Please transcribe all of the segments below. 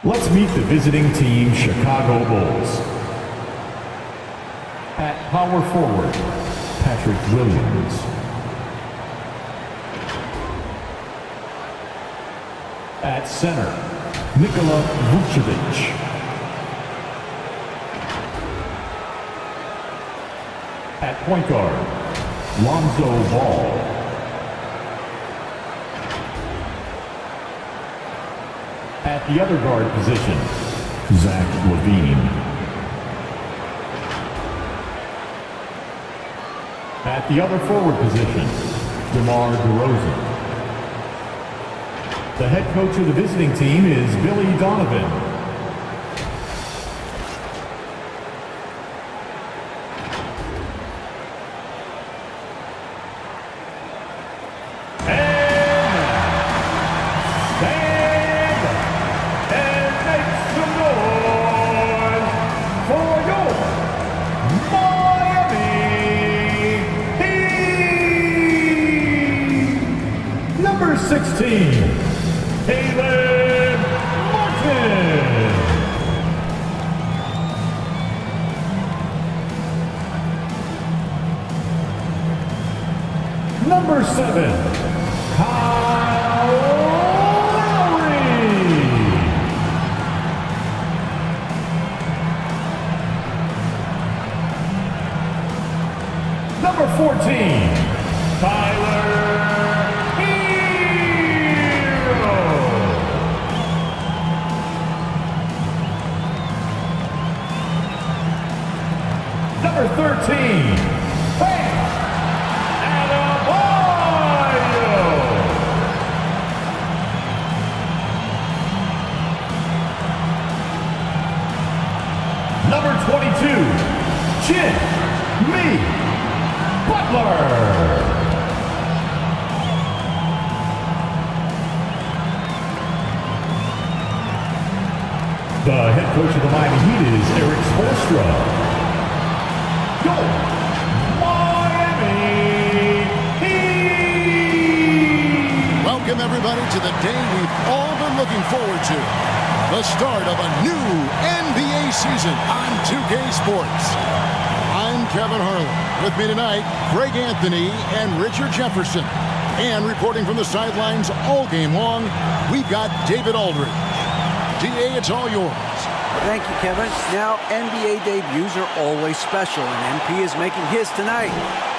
Let's meet the visiting team, Chicago Bulls. At power forward, Patrick Williams. At center, Nikola Vucevic. At point guard, Lonzo Ball. At the other guard position, Zach LaVine. At the other forward position, DeMar DeRozan. The head coach of the visiting team is Billy Donovan. Number 16, Caleb Martin. Number 7, Kyle Lowry. Number 14, Tyler Number 13, Bam Adebayo. Number 22, Jimmy Butler. The head coach of the Miami Heat is Eric Spoelstra. Go, Miami Heat! Welcome, everybody, to the day we've all been looking forward to. The start of a new NBA season on 2K Sports. I'm Kevin Harlan. With me tonight, Greg Anthony and Richard Jefferson. And reporting from the sidelines all game long, we've got David Aldridge. DA, it's all yours. Thank you, Kevin. Now, NBA debuts are always special, and MP is making his tonight.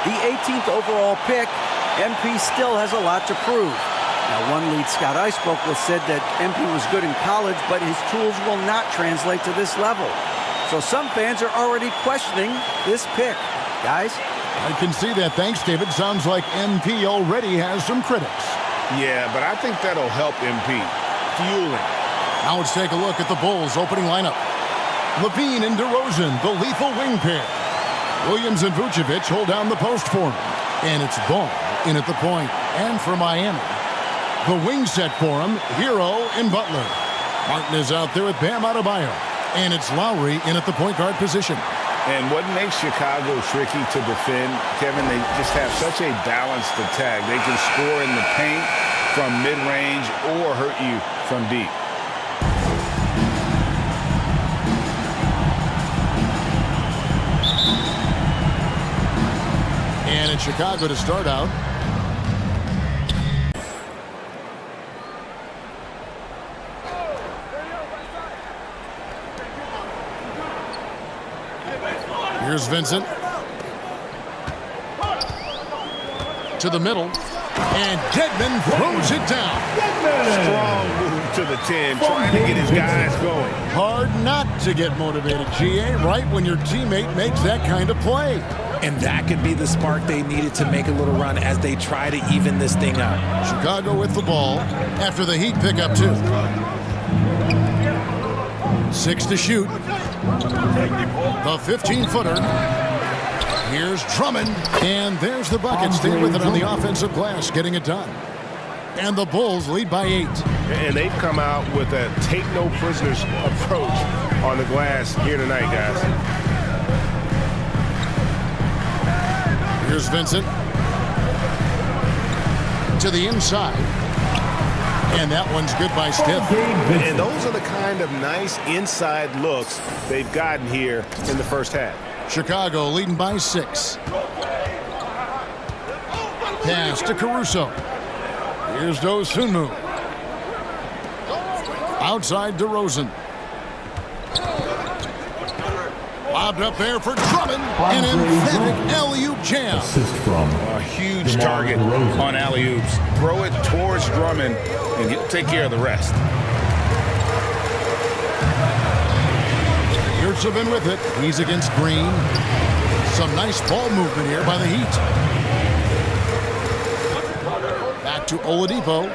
The 18th overall pick, MP still has a lot to prove. Now, one lead scout I spoke with said that MP was good in college, but his tools will not translate to this level. So some fans are already questioning this pick. Guys? I can see that. Thanks, David. Sounds like MP already has some critics. Yeah, but I think that'll help MP. Fueling. Now let's take a look at the Bulls' opening lineup. LaVine and DeRozan, the lethal wing pair. Williams and Vucevic hold down the post for him. And it's Ball in at the point. And for Miami, the wing set for him, Hero and Butler. Martin is out there with Bam Adebayo. And it's Lowry in at the point guard position. And what makes Chicago tricky to defend, Kevin, they just have such a balanced attack. They can score in the paint from mid-range or hurt you from deep. And in Chicago to start out. Here's Vincent. To the middle. And Dedmon throws it down. Strong move to the 10, trying to get his guys going. Hard not to get motivated, GA, right when your teammate makes that kind of play. And that could be the spark they needed to make a little run as they try to even this thing up. Chicago with the ball after the Heat pick up 2. 6 to shoot. The 15-footer. Here's Drummond. And there's the bucket. Stay with it on the offensive glass, getting it done. And the Bulls lead by 8. And they've come out with a take-no-prisoners approach on the glass here tonight, guys. Here's Vincent. To the inside. And that one's good by Stiff. And those are the kind of nice inside looks they've gotten here in the first half. Chicago leading by 6. Pass to Caruso. Here's Dosunmu. Outside DeRozan. Lobbed up there for Drummond. An emphatic alley-oop jam. Assist from A huge target on alley-oops. Throw it towards Drummond and take care of the rest. Yurtsevin with it. He's against Green. Some nice ball movement here by the Heat. Back to Oladipo.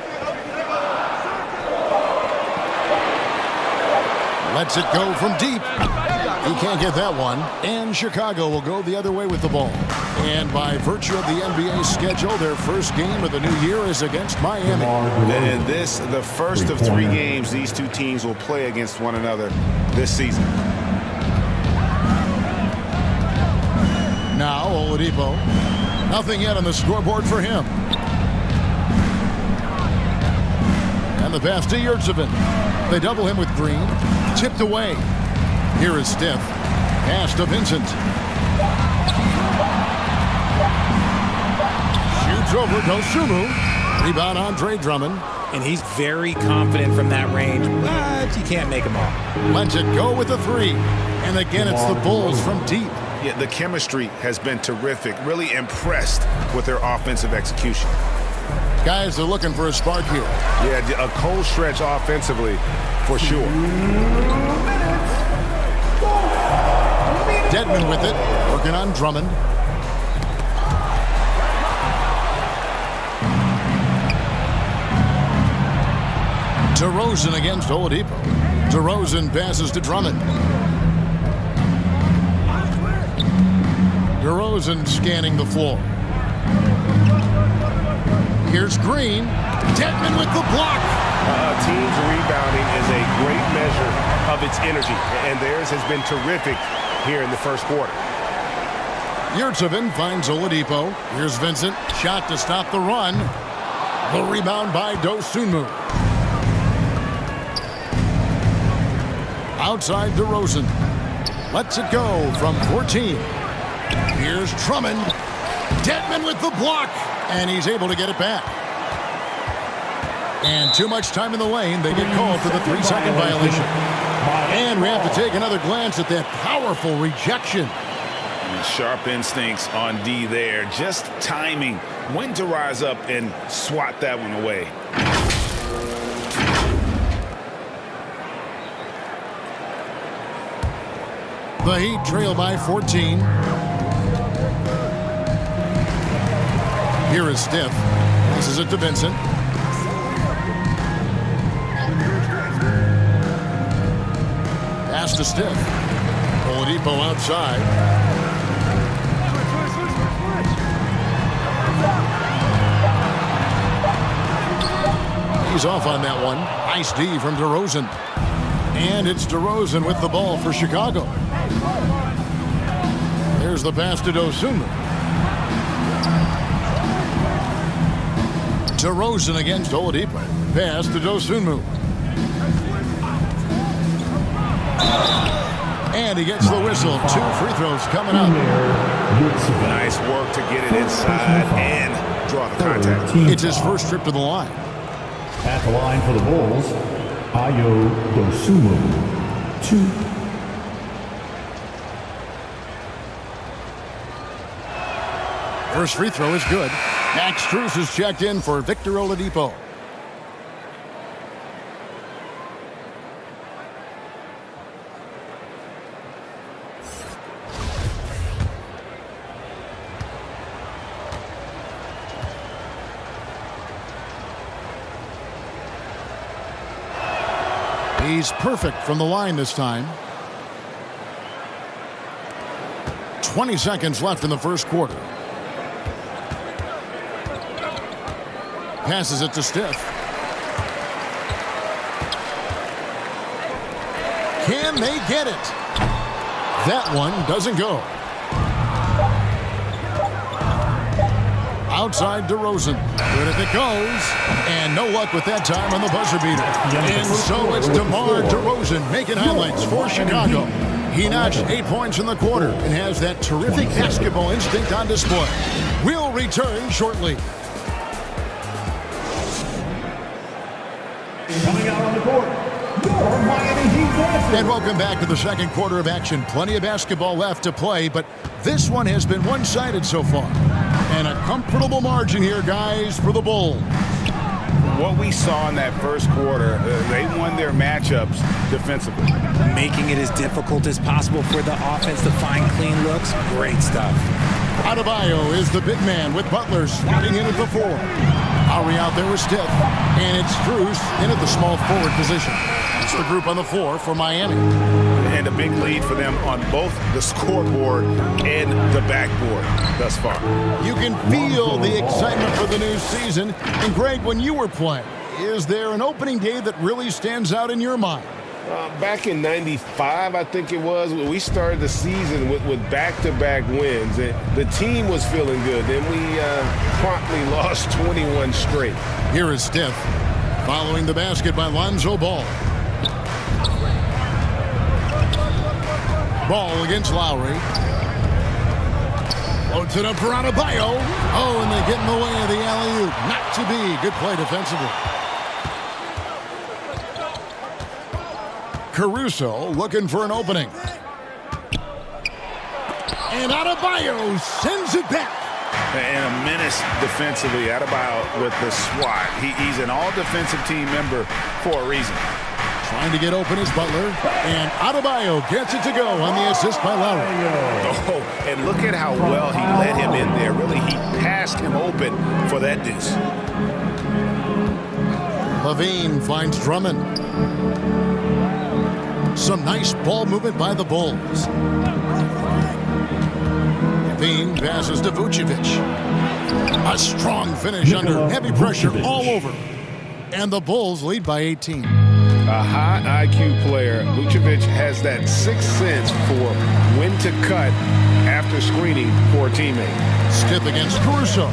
Lets it go from deep. He can't get that one. And Chicago will go the other way with the ball. And by virtue of the NBA schedule, their first game of the new year is against Miami. And this, the first of 3 games these two teams will play against one another this season. Now Oladipo. Nothing yet on the scoreboard for him. And the pass to Yurtsevin. They double him with Green. Tipped away. Here is Stiff. Pass to Vincent. Shoots over Dosunmu. Rebound Andre Drummond. And he's very confident from that range, but you can't make him all. Lets it go with a 3. And again, it's the Bulls from deep. Yeah, the chemistry has been terrific. Really impressed with their offensive execution. Guys are looking for a spark here. Yeah, a cold stretch offensively for sure. Dedmon with it, working on Drummond. DeRozan against Oladipo. DeRozan passes to Drummond. DeRozan scanning the floor. Here's Green. Dedmon with the block. Team's rebounding is a great measure of its energy, and theirs has been terrific here in the first quarter. Yurtsevin finds Oladipo. Here's Vincent. Shot to stop the run. The rebound by Dosunmu. Outside DeRozan. Lets it go from 14. Here's Drummond. Dedmon with the block. And he's able to get it back. And too much time in the lane. They get called for the 3-second violation. And we have to take another glance at that powerful rejection. Sharp instincts on D there. Just timing when to rise up and swat that one away. The Heat trail by 14. Here is Stiff. This is it to Vincent. Pass to Stiff. Oladipo outside. He's off on that one. Nice D from DeRozan. And it's DeRozan with the ball for Chicago. There's the pass to Dosunmu. DeRozan against Oladipo. Pass to Dosunmu. And he gets the whistle. 2 free throws coming up. Nice work to get it inside and draw the contact. It's his first trip to the line. At the line for the Bulls, Ayo Dosunmu. 2. First free throw is good. Max Strus is checked in for Victor Oladipo. He's perfect from the line this time. 20 seconds left in the first quarter. Passes it to Stiff. Can they get it? That one doesn't go. Outside DeRozan. Good if it goes. And no luck with that time on the buzzer beater. And so it's DeMar DeRozan making highlights for Chicago. He notched 8 points in the quarter and has that terrific basketball instinct on display. We'll return shortly. Coming out on the court, your Miami Heat dancers. And welcome back to the second quarter of action. Plenty of basketball left to play, but this one has been one-sided so far. And a comfortable margin here, guys, for the Bulls. What we saw in that first quarter, they won their matchups defensively. Making it as difficult as possible for the offense to find clean looks. Great stuff. Adebayo is the big man with Butler slotting in at the 4. Lowry out there with Stith. And it's Strus in at the small forward position. That's the group on the floor for Miami. And a big lead for them on both the scoreboard and the backboard thus far. You can feel the excitement for the new season. And Greg, when you were playing, is there an opening day that really stands out in your mind? Back in '95, I think it was, we started the season with back-to-back wins. And the team was feeling good. Then we promptly lost 21 straight. Here is Stith, following the basket by Lonzo Ball. Ball against Lowry. Loads it up for Adebayo. Oh, and they get in the way of the alley-oop. Not to be. Good play defensively. Caruso looking for an opening. And Adebayo sends it back. And a menace defensively. Adebayo with the swat. He's an all-defensive team member for a reason. Trying to get open is Butler. And Adebayo gets it to go on the assist by Lowry. Oh, and look at how well he led him in there. Really, he passed him open for that deuce. Levine finds Drummond. Some nice ball movement by the Bulls. Levine passes to Vucevic. A strong finish under heavy pressure all over. And the Bulls lead by 18. A high IQ player. Vucevic has that sixth sense for when to cut after screening for a teammate. Stith against Caruso.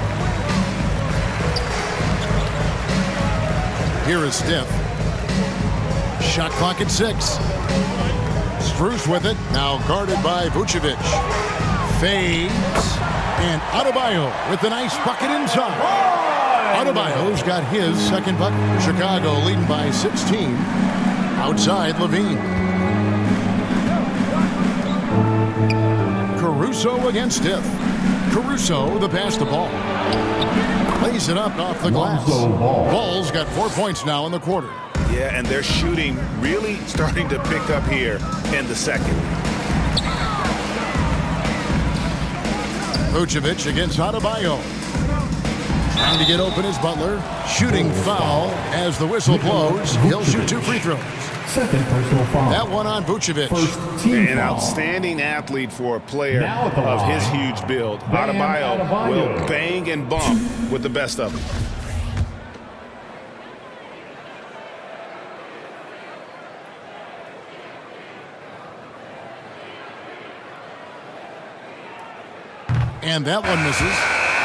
Here is Stith. Shot clock at 6. Strus with it. Now guarded by Vucevic. Fades. And Adebayo with the nice bucket inside. Adebayo's got his second bucket. Chicago leading by 16. Outside Levine. Caruso against Stith. Caruso, the pass to Ball. Lays it up off the glass. Ball's got 4 points now in the quarter. Yeah, and their shooting really starting to pick up here in the second. Vucevic against Adebayo. Trying to get open is Butler. Shooting foul as the whistle blows. He'll shoot 2 free throws. Second personal foul. That one on Vucevic. First team An foul. outstanding athlete for a player Now at the of his line, huge build. Bam Adebayo Adebayo. will bang and bump with the best of them. And that one misses.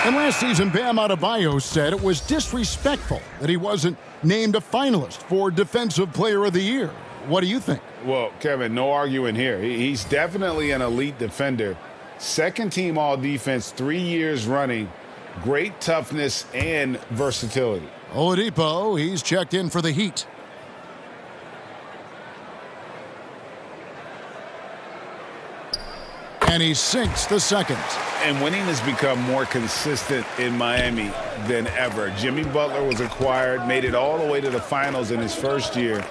And last season, Bam Adebayo said it was disrespectful that he wasn't named a finalist for Defensive Player of the Year. What do you think? Well, Kevin, no arguing here. He's definitely an elite defender. Second team all-defense 3 years running. Great toughness and versatility. Oladipo, he's checked in for the Heat. And he sinks the second. And winning has become more consistent in Miami than ever. Jimmy Butler was acquired, made it all the way to the finals in his first year,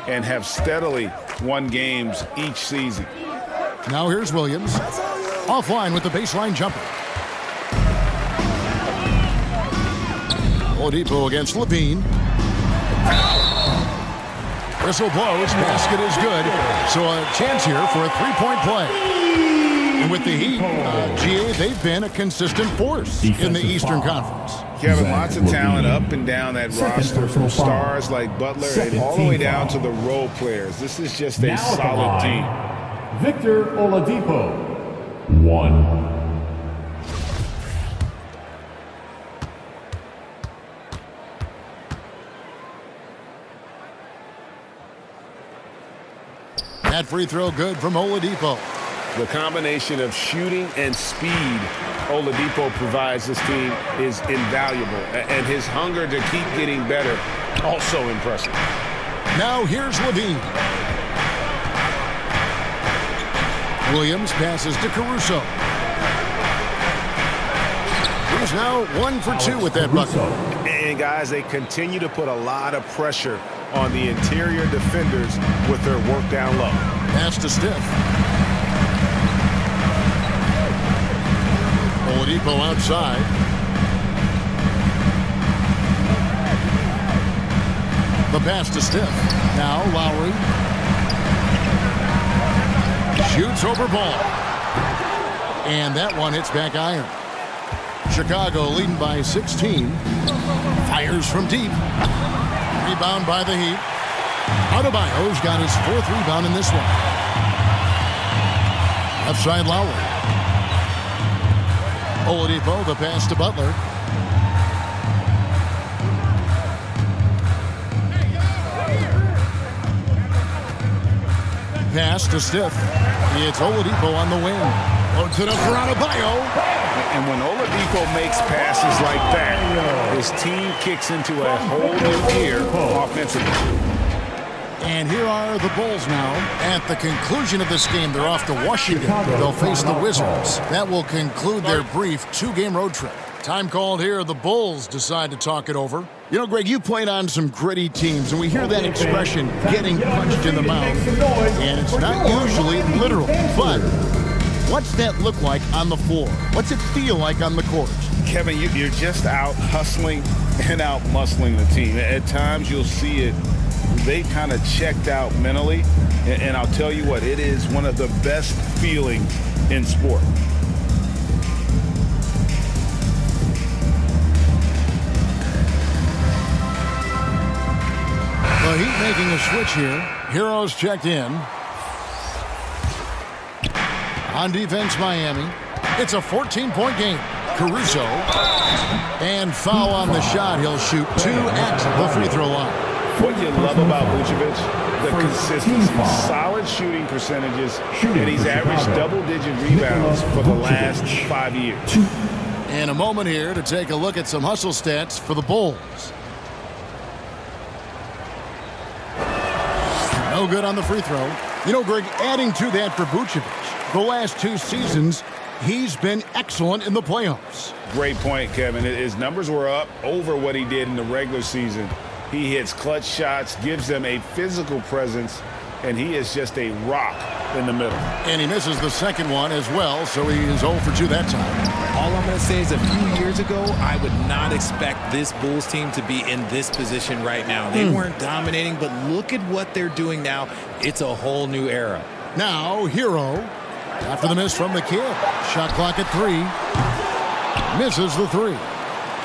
and have steadily won games each season. Now here's Williams. Offline with the baseline jumper. Oladipo against Levine. Whistle blows. Basket is good. So a chance here for a three-point play. And with the Heat, GA, they've been a consistent force in the Eastern Conference. Kevin, lots of talent up and down that roster, from stars like Butler and all the way down to the role players. This is just a solid team. Victor Oladipo. 1. That free throw good from Oladipo. The combination of shooting and speed Oladipo provides this team is invaluable. And his hunger to keep getting better, also impressive. Now here's Levine. Williams passes to Caruso. He's now 1 for 2 with that bucket. And guys, they continue to put a lot of pressure on the interior defenders with their work down low. Pass to Steph. Oladipo outside. The pass to Steph. Now Lowry. Shoots over ball. And that one hits back iron. Chicago leading by 16. Fires from deep. Rebound by the Heat. Adebayo's got his 4th rebound in this one. Left side Lowry. Oladipo, the pass to Butler. Pass to Steph. It's Oladipo on the wing. Loads it up for Adebayo. And when Oladipo makes passes like that, his team kicks into a whole new gear offensively. And here are the Bulls now. At the conclusion of this game, they're off to Washington. They'll face the Wizards. That will conclude their brief 2-game road trip. Time called here. The Bulls decide to talk it over. You know, Greg, you played on some gritty teams, and we hear that expression, getting punched in the mouth. And it's not usually literal. But what's that look like on the floor? What's it feel like on the court? Kevin, you're just out hustling and out muscling the team. At times you'll see it. They kind of checked out mentally. And I'll tell you what, it is one of the best feelings in sport. The Heat making a switch here. Heroes checked in. On defense, Miami. It's a 14-point game. Caruso. And foul on the shot. He'll shoot 2 at the free throw line. What you love about Vucevic, the consistency, solid shooting percentages, and he's averaged double-digit rebounds for the last 5 years. In a moment here to take a look at some hustle stats for the Bulls. No good on the free throw. You know, Greg, adding to that for Vucevic, the last 2 seasons, he's been excellent in the playoffs. Great point, Kevin. His numbers were up over what he did in the regular season. He hits clutch shots, gives them a physical presence, and he is just a rock in the middle. And he misses the second one as well, so he is 0 for 2 that time. All I'm going to say is a few years ago, I would not expect this Bulls team to be in this position right now. They weren't dominating, but look at what they're doing now. It's a whole new era. Now, Hero, after the miss from the kid. Shot clock at 3. Misses the 3.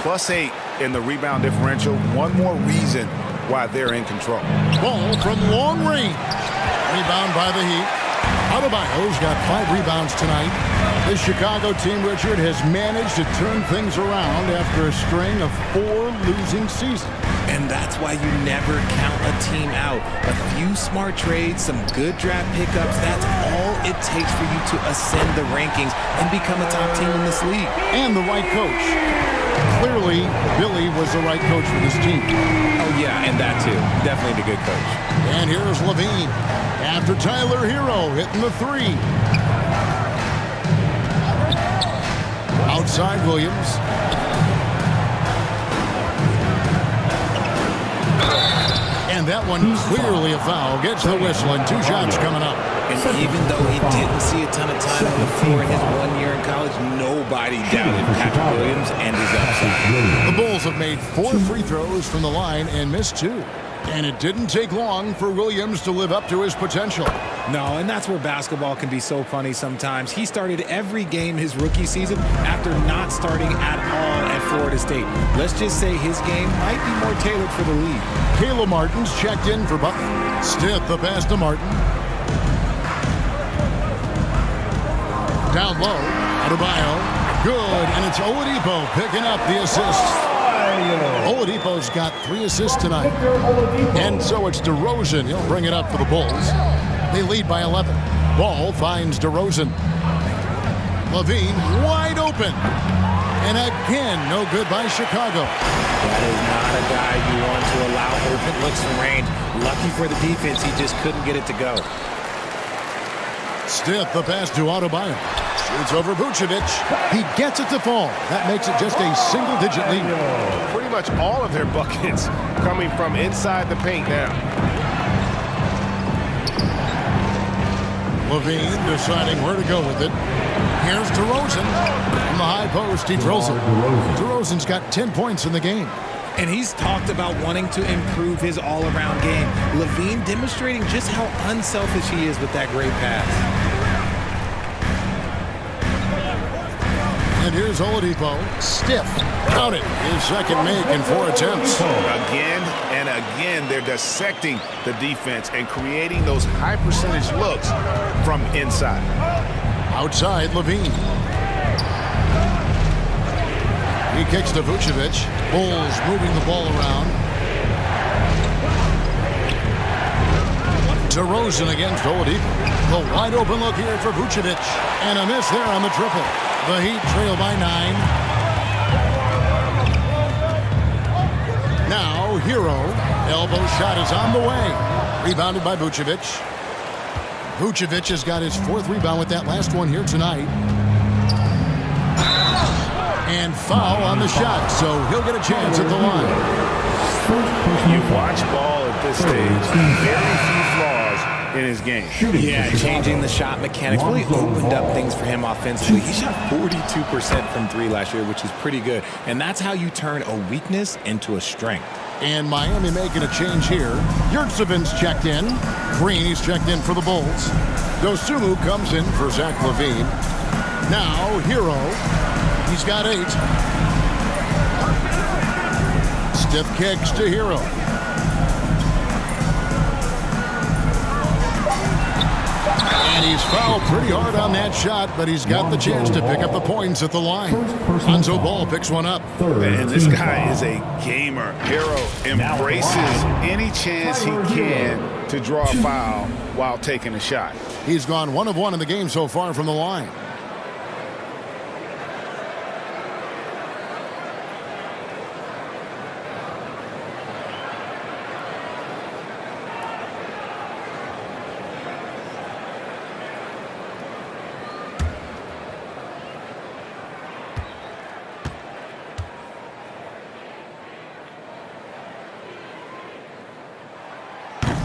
+8 in the rebound differential. One more reason why they're in control. Ball from long range. Rebound by the Heat. Adebayo's got 5 rebounds tonight. This Chicago team, Richard, has managed to turn things around after a string of 4 losing seasons. And that's why you never count a team out. A few smart trades, some good draft pickups, that's all it takes for you to ascend the rankings and become a top team in this league. And the right coach. Clearly, Billy was the right coach for this team. Oh, yeah, and that too. Definitely the good coach. And here's Levine. After Tyler Hero hitting the 3. Outside Williams. And that one clearly a foul. Gets the whistle and 2 shots coming up. And even though he didn't see a ton of time on the floor in his 1 year in college, nobody doubted Patrick Williams and his upside. The Bulls have made 4 free throws from the line and missed 2. And it didn't take long for Williams to live up to his potential. No, and that's where basketball can be so funny sometimes. He started every game his rookie season after not starting at all at Florida State. Let's just say his game might be more tailored for the league. Caleb Martin's checked in for Butler. Stiff the pass to Martin. Down low, Adebayo. Good, and it's Oladipo picking up the assist. Oladipo's got 3 assists tonight. And so it's DeRozan. He'll bring it up for the Bulls. They lead by 11. Ball finds DeRozan. Levine wide open. And again, no good by Chicago. That is not a guy you want to allow open looks from range. Lucky for the defense, he just couldn't get it to go. Stiff the pass to Adebayo. Shoots over Vucevic. He gets it to fall. That makes it just a single-digit lead. Pretty much all of their buckets coming from inside the paint now. Levine deciding where to go with it. Here's DeRozan. From the high post, he drills it. DeRozan's got 10 points in the game. And he's talked about wanting to improve his all-around game. Levine demonstrating just how unselfish he is with that great pass. And here's Oladipo. Stiff. Count it. His second make in 4 attempts. Again and again, they're dissecting the defense and creating those high-percentage looks from inside. Outside, Levine. He kicks to Vucevic. Bulls moving the ball around. DeRozan against Oladipo. The wide open look here for Vucevic. And a miss there on the triple. The Heat trail by 9. Now, Hero. Elbow shot is on the way. Rebounded by Vucevic. Vucevic has got his 4th rebound with that last one here tonight. And foul on the shot, so he'll get a chance at the line. You watch ball at this stage, very few flaws in his game. Yeah, changing the shot mechanics really opened up things for him offensively. He shot 42% from 3 last year, which is pretty good. And that's how you turn a weakness into a strength. And Miami making a change here. Yurtsevic's checked in. Green, he's checked in for the Bulls. Dosunmu comes in for Zach LaVine. Now, Hero. He's got 8. Stiff kicks to Hero. And he's fouled pretty hard on that shot, but he's got the chance to pick up the points at the line. Lonzo Ball picks one up. And this guy is a gamer. Hero embraces any chance he can to draw a foul while taking a shot. He's gone 1 of 1 in the game so far from the line.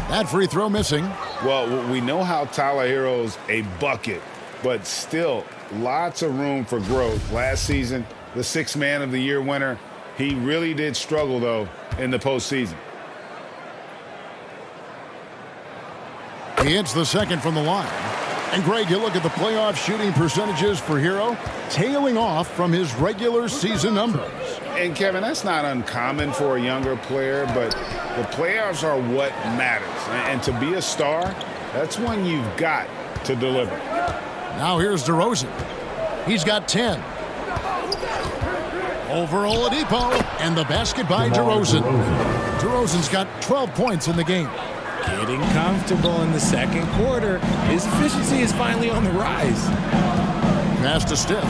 That free throw missing. Well, we know how Tyler Hero's a bucket, but still lots of room for growth. Last season, the 6th Man of the Year winner, he really did struggle, though, in the postseason. He hits the second from the line. And, Greg, you look at the playoff shooting percentages for Hero, tailing off from his regular season numbers. And, Kevin, that's not uncommon for a younger player, but the playoffs are what matters. And to be a star, that's when you've got to deliver. Now here's DeRozan. He's got 10. Over Oladipo, and the basket by DeRozan. DeRozan's got 12 points in the game. Getting comfortable in the second quarter. His efficiency is finally on the rise. Pass to Stiff.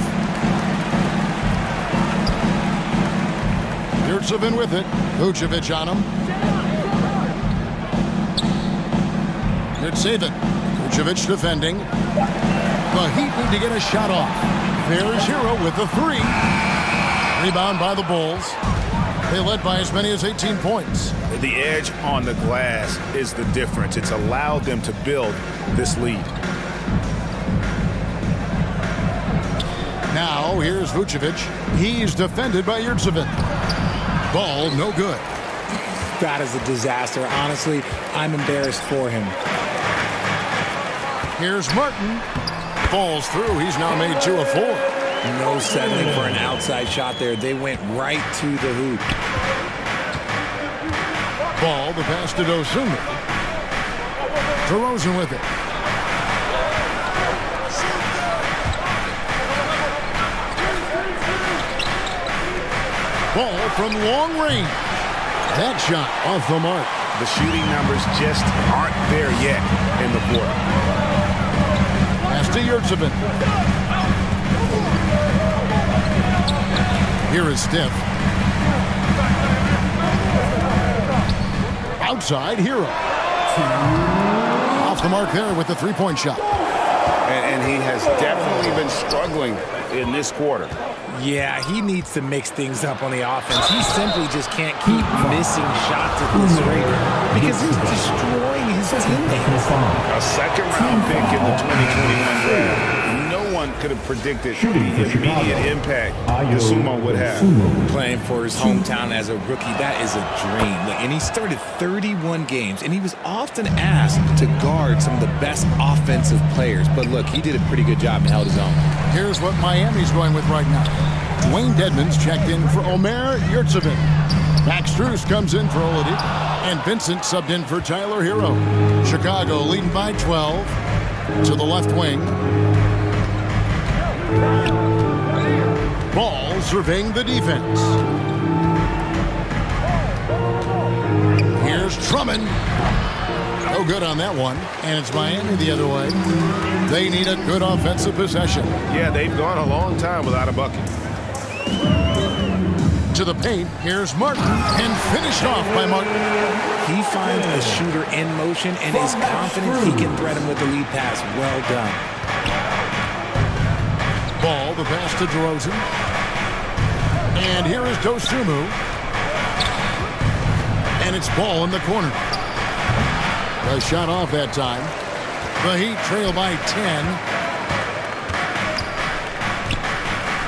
Yurtseven with it. Vucevic on him. Yurtseven. Vucevic defending. The Heat need to get a shot off. There's Hero with the 3. Rebound by the Bulls. They led by as many as 18 points. The edge on the glass is the difference. It's allowed them to build this lead. Now, here's Vucevic. He's defended by Yurtseven. Ball, no good. That is a disaster. Honestly, I'm embarrassed for him. Here's Martin. Falls through. He's now made 2 of 4. No settling for an outside shot there. They went right to the hoop. Ball, the pass to Dosunmu. DeRozan with it. Ball from long range. That shot off the mark. The shooting numbers just aren't there yet in the quarter. Pass to Yurtsevin. Here is Stiff. Outside, Hero. Off the mark there with the three-point shot. And he has definitely been struggling in this quarter. Yeah, he needs to mix things up on the offense. He simply just can't keep missing shots at this rate because he's destroying his teammates. A second-round pick in the 2021 draft. No one could have predicted the immediate impact the Sumo would have. Playing for his hometown as a rookie, that is a dream. And he started 31 games, and he was often asked to guard some of the best offensive players. But look, he did a pretty good job and held his own. Here's what Miami's going with right now. Dwayne Dedmon's checked in for Omer Yurtsevin. Max Strus comes in for Oladipo. And Vincent subbed in for Tyler Hero. Chicago leading by 12 to the left wing. Ball surveying the defense. Here's Drummond. No good on that one. And it's Miami the other way. They need a good offensive possession. Yeah, they've gone a long time without a bucket. To the paint, here's Martin, and finished off by Martin. He finds a shooter in motion and is confident he can thread him with the lead pass. Well done. Ball, the pass to DeRozan. And here is Dosunmu. And it's Ball in the corner. A shot off that time. The Heat trail by 10.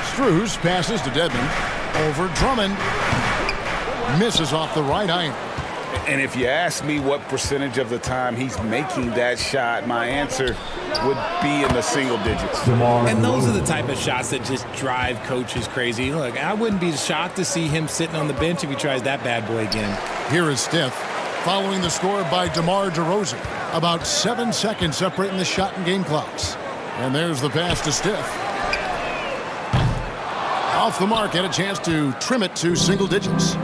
Strus passes to Dedmon. Over Drummond. Misses off the right iron. And if you ask me what percentage of the time he's making that shot, my answer would be in the single digits. And those are the type of shots that just drive coaches crazy. Look, I wouldn't be shocked to see him sitting on the bench if he tries that bad boy again. Here is Stiff, following the score by DeMar DeRozan. About 7 seconds separating the shot and game clocks. And there's the pass to Stiff. Off the mark, had a chance to trim it to single digits.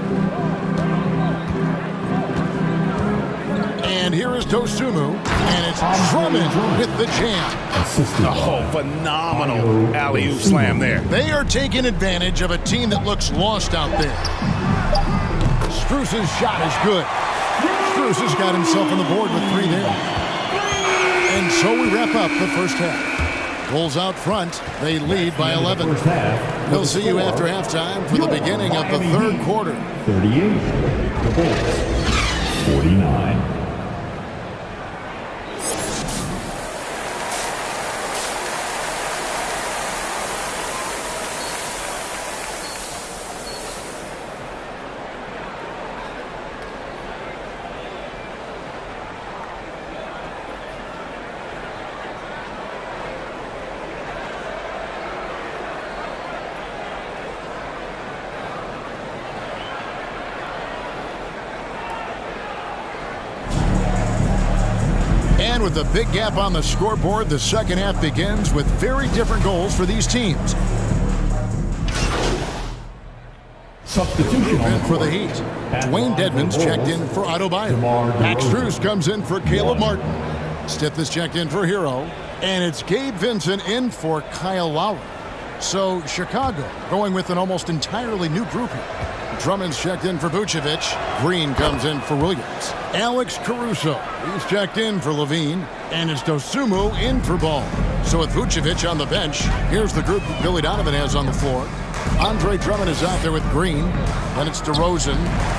And here is Dosunmu, and it's Drummond with the jam. Oh, phenomenal alley-oop slam there. They are taking advantage of a team that looks lost out there. Strus's shot is good. Strus has got himself on the board with 3 there. And so we wrap up the first half. Bulls out front. They lead by 11. We'll see you after halftime for the beginning of the third quarter. 38. The Bulls. 49. And with a big gap on the scoreboard, the second half begins with very different goals for these teams. Substitution In for the Heat. Dwayne Dedmon's checked in for Otto Bayer. Max Strus comes in for Caleb Martin. Stiff is checked in for Hero. And it's Gabe Vincent in for Kyle Lowry. So Chicago going with an almost entirely new group here. Drummond's checked in for Vucevic. Green comes in for Williams. Alex Caruso, he's checked in for Levine. And it's Dosunmu in for Ball. So with Vucevic on the bench, here's the group that Billy Donovan has on the floor. Andre Drummond is out there with Green. Then it's DeRozan.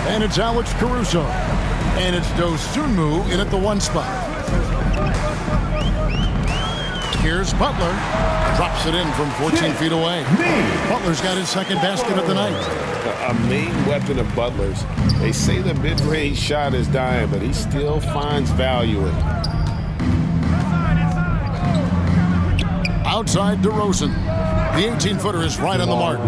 And it's Alex Caruso. And it's Dosunmu in at the 1 spot. Here's Butler. Drops it in from 14 feet away. Butler's got his second basket of the night. A main weapon of Butler's. They say the mid-range shot is dying, but he still finds value in it. Outside DeRozan. The 18-footer is right on the mark.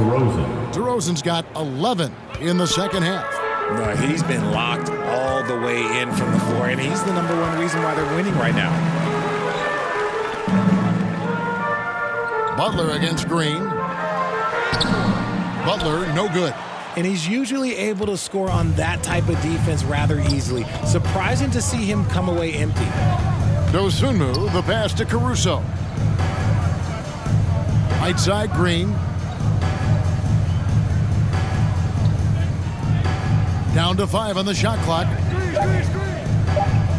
DeRozan's got 11 in the second half. No, he's been locked all the way in from the floor, and he's the #1 reason why they're winning right now. Butler against Green. Butler, no good. and he's usually able to score on that type of defense rather easily. Surprising to see him come away empty. Dosunmu, the pass to Caruso. Right side, Green. Down to 5 on the shot clock.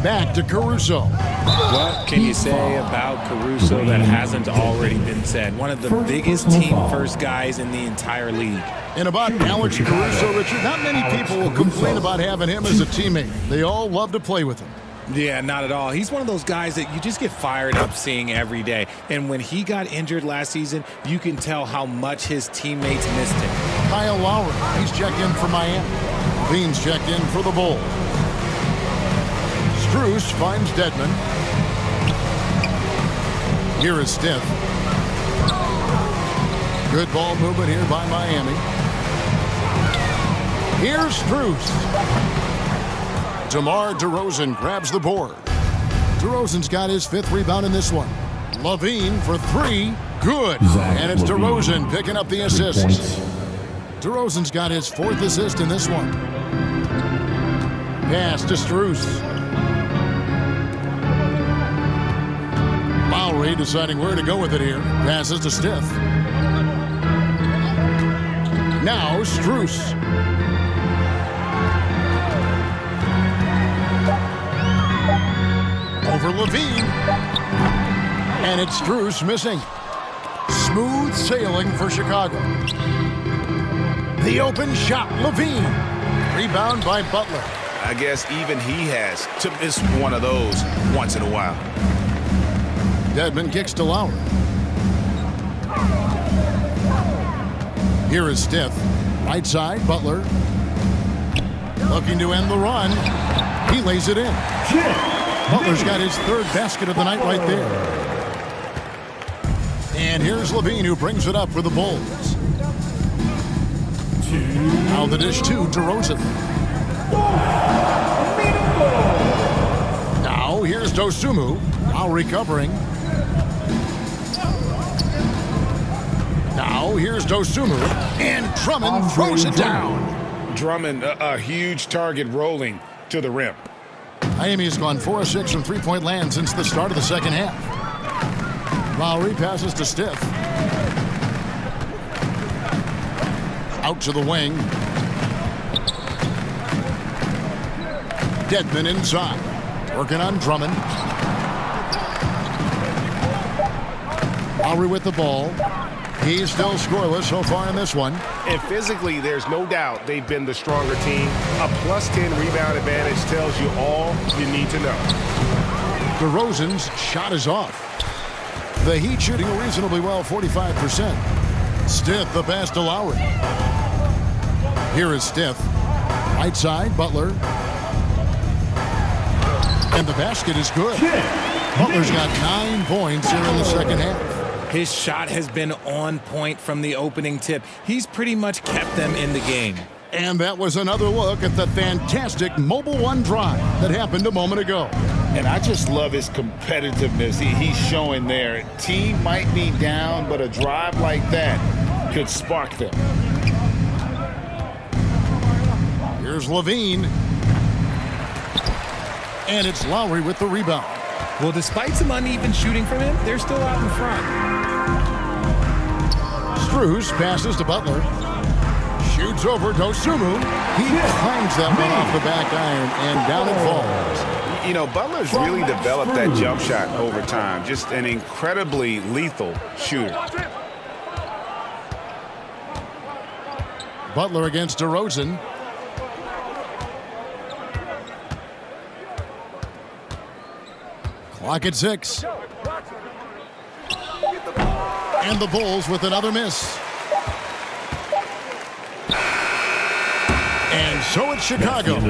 Back to Caruso. What can you say about Caruso that hasn't already been said? One of the biggest team-first guys in the entire league. And about Alex Caruso, Richard, not many people will complain about having him as a teammate. They all love to play with him. Yeah, not at all. He's one of those guys that you just get fired up seeing every day. And when he got injured last season, you can tell how much his teammates missed him. Kyle Lowry, he's checked in for Miami. Bean's checked in for the Bulls. Strus finds Dedmon. Here is Stith. Good ball movement here by Miami. Here's Strus. DeMar DeRozan grabs the board. DeRozan's got his 5th rebound in this one. Levine for 3. Good. And it's DeRozan picking up the assist. DeRozan's got his 4th assist in this one. Pass to Strus. Lowry deciding where to go with it here. Passes to Stith. Now Strus. Over Levine. And it's Strus missing. Smooth sailing for Chicago. The open shot, Levine. Rebound by Butler. I guess even he has to miss one of those once in a while. Dedmon kicks to Lowry. Here is Stith. Right side, Butler. Looking to end the run. He lays it in. Butler's got his 3rd basket of the night right there. And here's Levine who brings it up for the Bulls. Now the dish to DeRozan. Now here's Dosunmu. Now recovering. Now here's Dosunmu. And Drummond throws it down. Drummond, a huge target rolling to the rim. Miami has gone 4 of 6 from three-point land since the start of the second half. Lowry passes to Stith. Out to the wing. Dedmon inside. Working on Drummond. Lowry with the ball. He's still scoreless so far in this one. And physically, there's no doubt they've been the stronger team. A +10 rebound advantage tells you all you need to know. DeRozan's shot is off. The Heat shooting reasonably well, 45%. Stith, the pass to Lowry. Here is Stith. Right side, Butler. And the basket is good. Butler's got 9 points here in the second half. His shot has been on point from the opening tip. He's pretty much kept them in the game. And that was another look at the fantastic Mobile One drive that happened a moment ago. And I just love his competitiveness he's showing there. Team might be down, but a drive like that could spark them. Here's Levine. And it's Lowry with the rebound. Well, despite some uneven shooting from him, they're still out in front. Strus passes to Butler. Shoots over Dosunmu. He climbs that one off the back iron, and down it falls. You know, Butler's really developed that jump shot over time. Just an incredibly lethal shooter. Butler against DeRozan. Clock at 6. And the Bulls with another miss. And so it's Chicago,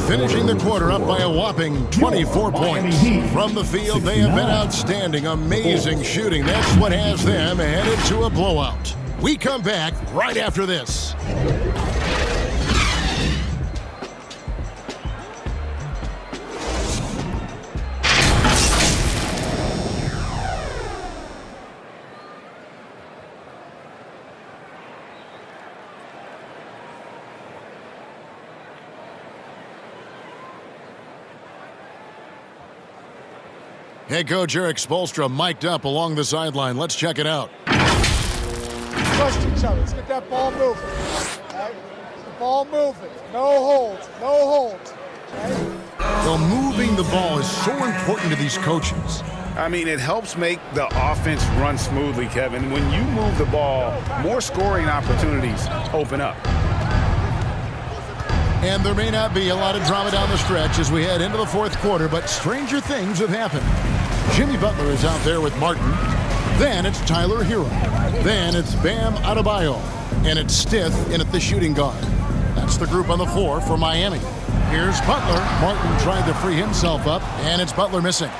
finishing the quarter up by a whopping 24 points. From the field, they have been outstanding, amazing shooting. That's what has them headed to a blowout. We come back right after this. Head coach Eric Spoelstra mic'd up along the sideline. Let's check it out. Trust each other. Let's get that ball moving. Right? The ball moving. No holds. No holds. Right? Well, moving the ball is so important to these coaches. I mean, it helps make the offense run smoothly, Kevin. When you move the ball, more scoring opportunities open up. And there may not be a lot of drama down the stretch as we head into the fourth quarter, but stranger things have happened. Jimmy Butler is out there with Martin. Then it's Tyler Hero. Then it's Bam Adebayo. And it's Stith in at the shooting guard. That's the group on the floor for Miami. Here's Butler. Martin trying to free himself up, and it's Butler missing.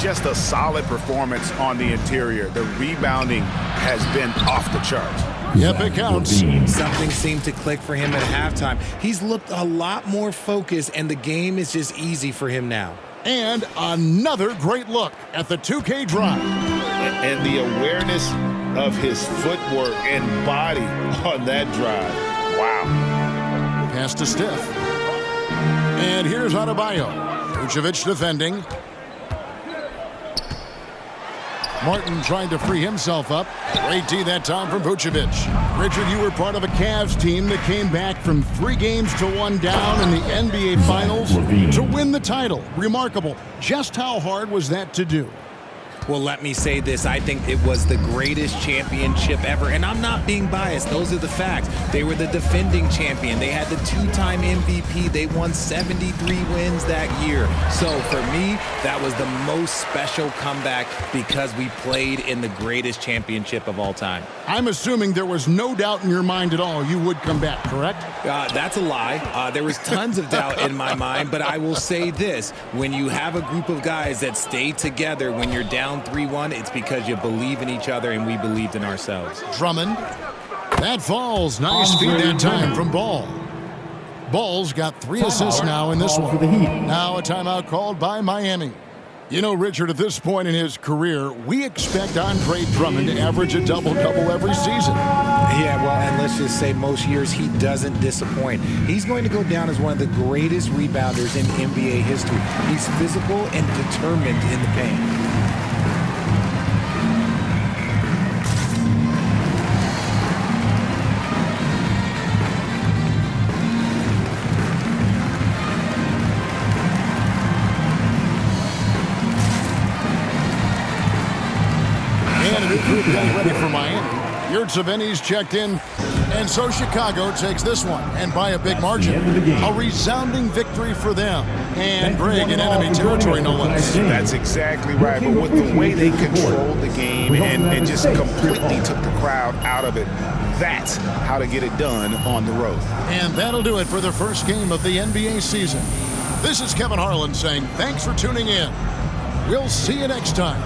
Just a solid performance on the interior. The rebounding has been off the charts. Yep, it counts. Something seemed to click for him at halftime. He's looked a lot more focused, and the game is just easy for him now. And another great look at the 2K drive. And the awareness of his footwork and body on that drive. Wow. Pass to Stith. And here's Adebayo. Vucevic defending. Martin trying to free himself up. Great D that time from Vucevic. Richard, you were part of a Cavs team that came back from 3 games to 1 down in the NBA Finals to win the title. Remarkable. Just how hard was that to do? Well, let me say this. I think it was the greatest championship ever. And I'm not being biased. Those are the facts. They were the defending champion. They had the 2-time MVP. They won 73 wins that year. So for me, that was the most special comeback because we played in the greatest championship of all time. I'm assuming there was no doubt in your mind at all you would come back, correct? That's a lie. There was tons of doubt in my mind, but I will say this. When you have a group of guys that stay together when you're down 3-1, it's because you believe in each other and we believed in ourselves. Drummond. That falls. Nice feed that time from Ball. Ball's got 3 assists now in this one. Now a timeout called by Miami. You know, Richard, at this point in his career, we expect Andre Drummond to average a double-double every season. Yeah, well, and let's just say most years he doesn't disappoint. He's going to go down as one of the greatest rebounders in NBA history. He's physical and determined in the paint. Ready for Miami. Yurtseveni's checked in, and so Chicago takes this one, and by a big margin. A resounding victory for them. And Greg in enemy territory, no less. That's exactly right. But with the way they controlled the game and just completely took the crowd out of it, that's how to get it done on the road. And that'll do it for the first game of the NBA season. This is Kevin Harlan saying thanks for tuning in. We'll see you next time.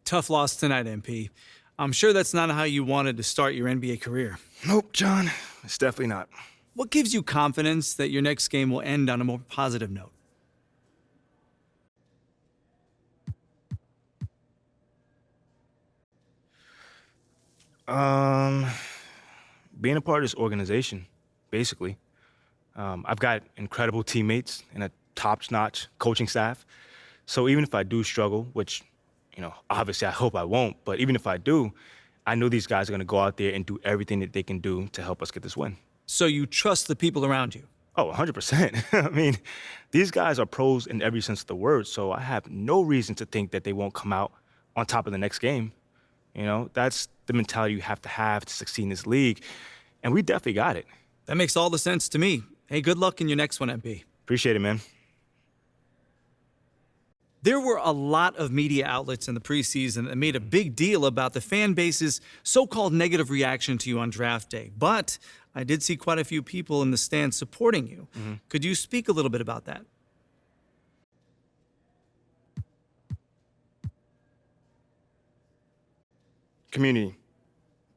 Tough loss tonight, MP. I'm sure that's not how you wanted to start your NBA career. Nope, John. It's definitely not. What gives you confidence that your next game will end on a more positive note? Being a part of this organization, basically. I've got incredible teammates and a top-notch coaching staff. So even if I do struggle, which, obviously I hope I won't, but even if I do, I know these guys are going to go out there and do everything that they can do to help us get this win. So you trust the people around you? Oh, 100%. I mean, these guys are pros in every sense of the word, so I have no reason to think that they won't come out on top of the next game. That's the mentality you have to succeed in this league, and we definitely got it. That makes all the sense to me. Hey, good luck in your next one, MP. Appreciate it, man. There were a lot of media outlets in the preseason that made a big deal about the fan base's so-called negative reaction to you on draft day. But I did see quite a few people in the stands supporting you. Could you speak a little bit about that? Community.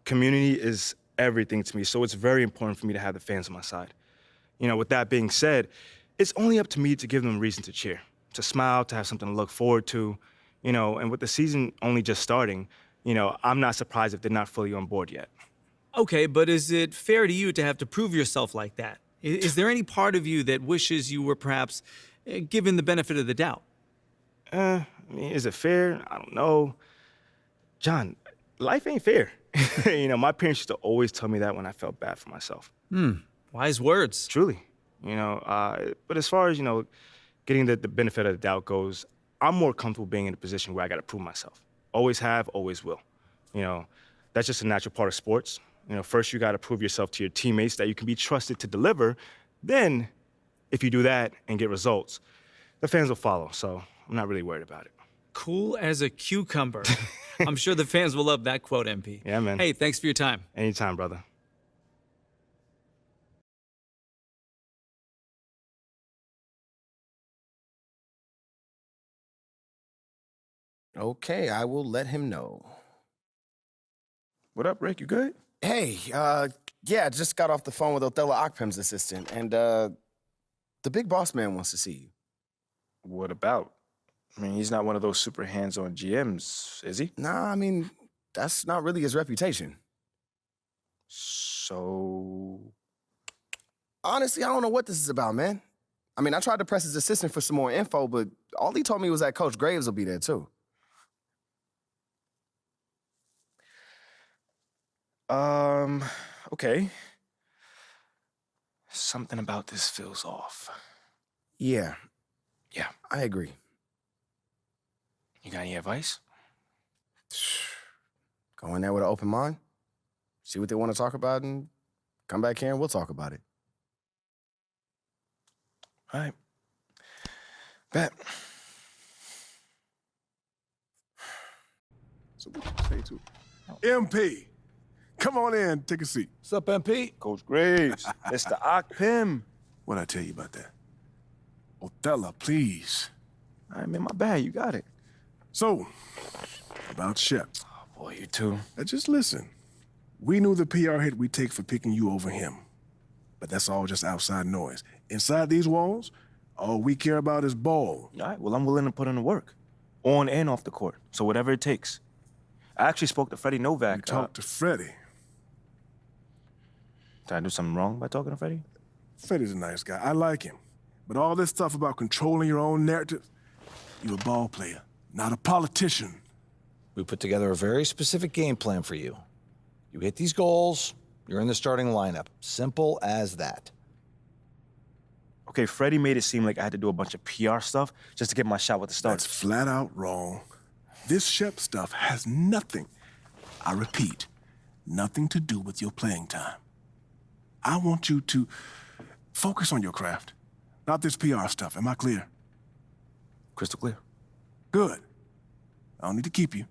Community is everything to me, so it's very important for me to have the fans on my side. You know, with that being said, it's only up to me to give them a reason to cheer, to smile, to have something to look forward to, you know, and with the season only just starting, you know, I'm not surprised if they're not fully on board yet. Okay, but is it fair to you to have to prove yourself like that? Is there any part of you that wishes you were perhaps given the benefit of the doubt? I mean, is it fair? I don't know. John, life ain't fair. You know, my parents used to always tell me that when I felt bad for myself. Wise words. Truly, you know. But as far as, you know, getting the benefit of the doubt goes, I'm more comfortable being in a position where I got to prove myself. Always have, always will. You know, that's just a natural part of sports. You know, first you got to prove yourself to your teammates that you can be trusted to deliver. Then, if you do that and get results, the fans will follow. So I'm not really worried about it. Cool as a cucumber. I'm sure the fans will love that quote, MP. Yeah, man. Hey, thanks for your time. Anytime, brother. Okay, I will let him know. What up, Rick? You good? Hey, yeah, just got off the phone with Othello Akpem's assistant, and the big boss man wants to see you. What about? I mean, he's not one of those super hands-on GMs, is he? Nah, I mean, that's not really his reputation. So... Honestly, I don't know what this is about, man. I mean, I tried to press his assistant for some more info, but all he told me was that Coach Graves will be there, too. Okay. Something about this feels off. Yeah, Yeah. I agree. You got any advice? Go in there with an open mind, see what they want to talk about, and come back here and we'll talk about it. All right. Bet. So what you say to MP? Come on in, take a seat. What's up, MP? Coach Graves, Mr. Akpem. What'd I tell you about that? Othello, please. All right, man, my bad. You got it. So, about Shep. Oh, boy, you too. Now just listen. We knew the PR hit we'd take for picking you over him. But that's all just outside noise. Inside these walls, all we care about is ball. All right, well, I'm willing to put in the work, on and off the court, so whatever it takes. I actually spoke to Freddie Novak. You talked to Freddie. Did I do something wrong by talking to Freddie? Freddie's a nice guy. I like him. But all this stuff about controlling your own narrative, you're a ball player, not a politician. We put together a very specific game plan for you. You hit these goals, you're in the starting lineup. Simple as that. Okay, Freddie made it seem like I had to do a bunch of PR stuff just to get my shot with the Stars. That's flat out wrong. This Shep stuff has nothing, I repeat, nothing to do with your playing time. I want you to focus on your craft, not this PR stuff. Am I clear? Crystal clear. Good. I don't need to keep you.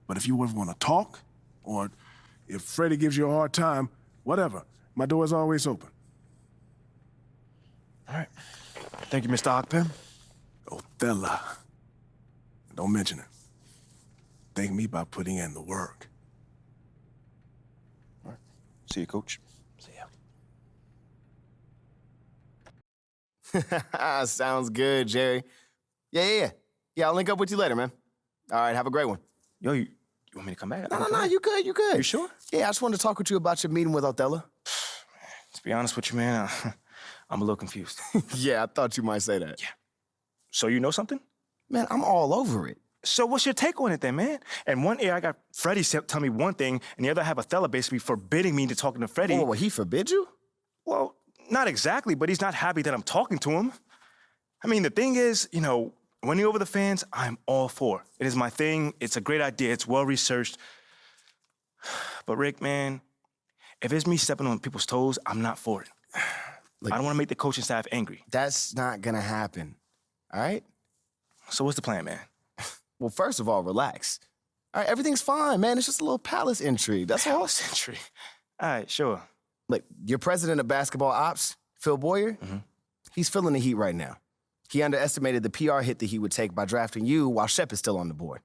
But if you ever want to talk, or if Freddie gives you a hard time, whatever, my door is always open. All right. Thank you, Mr. Akpem. Othello. Don't mention it. Thank me by putting in the work. All right. See you, Coach. See ya. Sounds good, Jerry. Yeah, I'll link up with you later, man. All right, have a great one. Yo, you want me to come back? No, you good. You sure? Yeah, I just wanted to talk with you about your meeting with Othello. To be honest with you, man, I'm a little confused. Yeah, I thought you might say that. Yeah. So you know something? Man, I'm all over it. So what's your take on it then, man? And one ear I got Freddie tell me one thing, and the other I have Othello basically forbidding me to talking to Freddie. Oh, well, he forbid you? Well, not exactly, but he's not happy that I'm talking to him. I mean, the thing is, you know, winning over the fans, I'm all for. It is my thing. It's a great idea. It's well-researched. But Rick, man, if it's me stepping on people's toes, I'm not for it. Look, I don't want to make the coaching staff angry. that's not gonna happen, all right? So what's the plan, man? Well, first of all, relax. All right, everything's fine, man. It's just a little palace intrigue. That's all. Palace entry. All right, sure. Look, your president of basketball ops, Phil Boyer, he's feeling the heat right now. He underestimated the PR hit that he would take by drafting you while Shep is still on the board.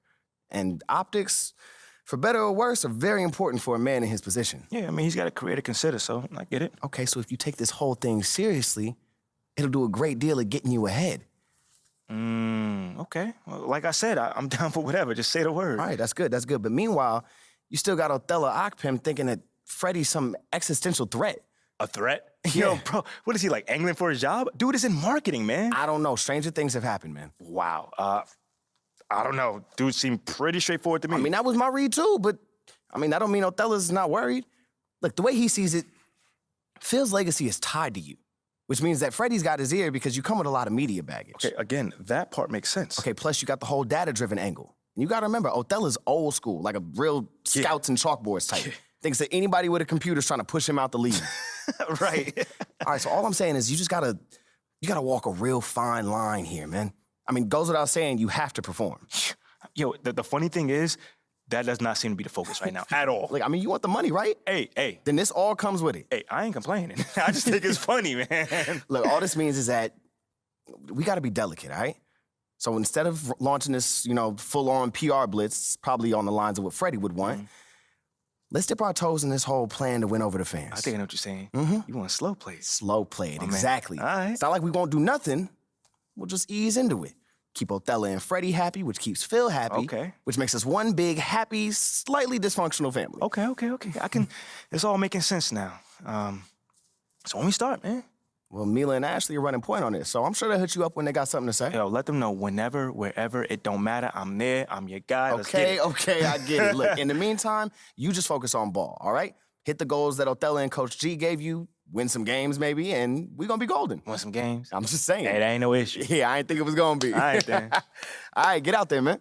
And optics, for better or worse, are very important for a man in his position. Yeah, I mean, he's got a career to consider, so I get it. Okay, so if you take this whole thing seriously, it'll do a great deal of getting you ahead. Okay. Well, like I said, I'm down for whatever. Just say the word. All right, that's good, that's good. But meanwhile, you still got Othello Akpem thinking that Freddie's some existential threat. A threat? Yeah. Yo, bro, what is he, like, angling for his job? Dude is in marketing, man. I don't know. Stranger things have happened, man. Wow. I don't know. Dude seemed pretty straightforward to me. I mean, that was my read too, but I mean, that don't mean Othello's not worried. Look, the way he sees it, Phil's legacy is tied to you, which means that Freddie's got his ear because you come with a lot of media baggage. Okay, again, that part makes sense. Okay, plus you got the whole data-driven angle. And you got to remember, Othello's old school, like a real scouts and chalkboards type. Thinks that anybody with a computer's trying to push him out the league. Right. All right, so all I'm saying is you gotta walk a real fine line here, man. I mean, goes without saying, you have to perform. Yo, the funny thing is, that does not seem to be the focus right now at all. Like, I mean, you want the money, right? Hey. Then this all comes with it. Hey, I ain't complaining. I just think it's funny, man. Look, all this means is that we got to be delicate, all right? So instead of launching this, full-on PR blitz, probably on the lines of what Freddie would want, let's dip our toes in this whole plan to win over the fans. I think I know what you're saying. You want slow plays. Slow play it, My man. exactly. All right. It's not like we won't do nothing. We'll just ease into it. Keep Othello and Freddie happy, which keeps Phil happy. Okay. Which makes us one big, happy, slightly dysfunctional family. Okay. It's all making sense now. So when we start, man. Well, Mila and Ashley are running point on this, so I'm sure they'll hit you up when they got something to say. Yo, let them know whenever, wherever, it don't matter. I'm there. I'm your guy. Let's get it. Okay, I get it. Look, in the meantime, you just focus on ball, all right? Hit the goals that Othello and Coach G gave you, win some games maybe, and we're going to be golden. Want some games? I'm just saying. Hey, that ain't no issue. Yeah, I didn't think it was going to be. All right, then. All right, get out there, man.